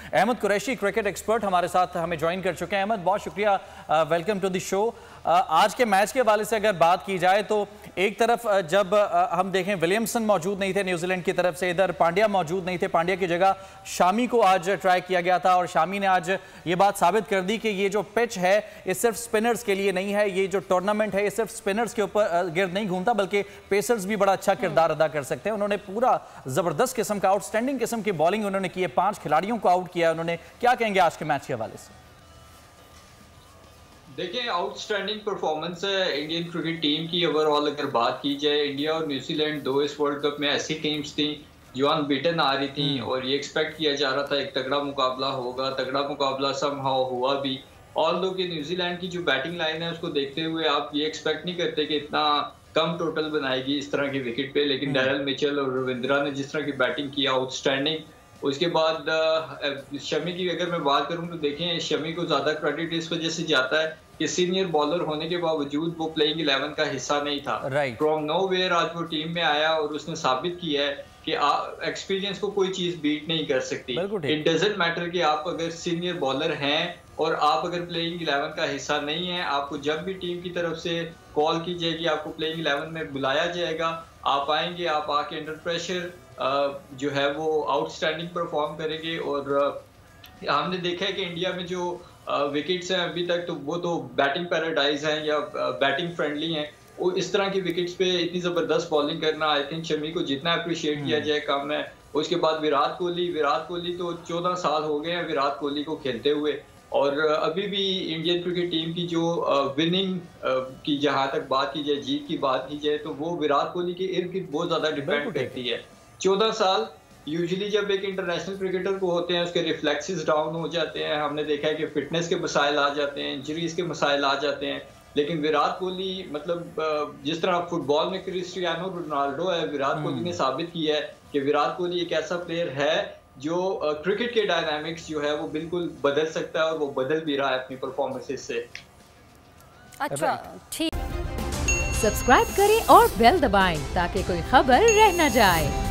Ahmad Qureshi cricket expert हमारे साथ हमें ज्वाइन कर चुके हैं। अहमद, बहुत शुक्रिया, वेलकम टू द शो। आज के मैच के हवाले से अगर बात की जाए तो एक तरफ जब हम देखें विलियमसन मौजूद नहीं थे न्यूजीलैंड की तरफ से, इधर पांड्या मौजूद नहीं थे, पांड्या की जगह शामी को आज ट्राई किया गया था और शामी ने आज ये बात साबित कर दी कि ये जो पिच है ये सिर्फ स्पिनर्स के लिए नहीं है, ये जो टूर्नामेंट है ये सिर्फ स्पिनर्स के ऊपर गिर्द नहीं घूमता बल्कि पेसर्स भी बड़ा अच्छा किरदार अदा कर सकते हैं। उन्होंने पूरा जबरदस्त किस्म का आउटस्टैंडिंग किस्म की बॉलिंग उन्होंने की है, 5 खिलाड़ियों को आउट किया उन्होंने। क्या कहेंगे आज के मैच के हवाले से? देखिए, आउटस्टैंडिंग परफॉर्मेंस है इंडियन क्रिकेट टीम की। ओवरऑल अगर बात की जाए, इंडिया और न्यूजीलैंड दो इस वर्ल्ड कप में ऐसी टीम्स थी जो अनबीटन आ रही थी और ये एक्सपेक्ट किया जा रहा था एक तगड़ा मुकाबला होगा। तगड़ा मुकाबला समहाउ हुआ भी। ऑल दो कि न्यूजीलैंड की जो बैटिंग लाइन है उसको देखते हुए आप ये एक्सपेक्ट नहीं करते कि इतना कम टोटल बनाएगी इस तरह की विकेट पे, लेकिन डैरेल मिचेल और रविंद्रा ने जिस तरह की बैटिंग की, आउटस्टैंडिंग। उसके बाद शमी की अगर मैं बात करूं तो देखें, शमी को ज्यादा क्रेडिट इस वजह से जाता है कि सीनियर बॉलर होने के बावजूद वो प्लेइंग 11 का हिस्सा नहीं था। फ्रॉम नोवेयर आज वो टीम में आया और उसने साबित किया है कि एक्सपीरियंस को कोई चीज बीट नहीं कर सकती। इट डजंट मैटर कि आप अगर सीनियर बॉलर हैं और आप अगर प्लेइंग 11 का हिस्सा नहीं है, आपको जब भी टीम की तरफ से कॉल की जाएगी, आपको प्लेइंग 11 में बुलाया जाएगा, आप आएंगे, आप आके अंडर प्रेशर जो है वो आउटस्टैंडिंग परफॉर्म करेंगे। और हमने देखा है कि इंडिया में जो विकेट्स हैं अभी तक, तो वो तो बैटिंग पैराडाइज हैं या बैटिंग फ्रेंडली हैं। वो इस तरह की विकेट्स पे इतनी जबरदस्त बॉलिंग करना, आई थिंक शमी को जितना अप्रिशिएट किया जाए कम है। उसके बाद विराट कोहली तो 14 साल हो गए हैं विराट कोहली को खेलते हुए, और अभी भी इंडियन क्रिकेट टीम की जो विनिंग की जहां तक बात की जाए, जीत की बात की जाए, तो वो विराट कोहली के इर्द गिर्द बहुत ज्यादा डिपेंड करती है। 14 साल यूजुअली जब एक इंटरनेशनल क्रिकेटर को होते हैं उसके रिफ्लेक्सेस डाउन हो जाते हैं। हमने देखा है कि फिटनेस के मसाइल आ जाते हैं, इंजरीज के मसाइल आ जाते हैं, लेकिन विराट कोहली मतलब जिस तरह फुटबॉल में क्रिस्टियानो रोनाल्डो है, विराट कोहली ने साबित किया है कि विराट कोहली एक ऐसा प्लेयर है जो क्रिकेट के डायनामिक्स जो है वो बिल्कुल बदल सकता है और वो बदल भी रहा है अपनी परफॉर्मेंसेस से। अच्छा, ठीक। सब्सक्राइब करें और बेल दबाएं ताकि कोई खबर रह न जाए।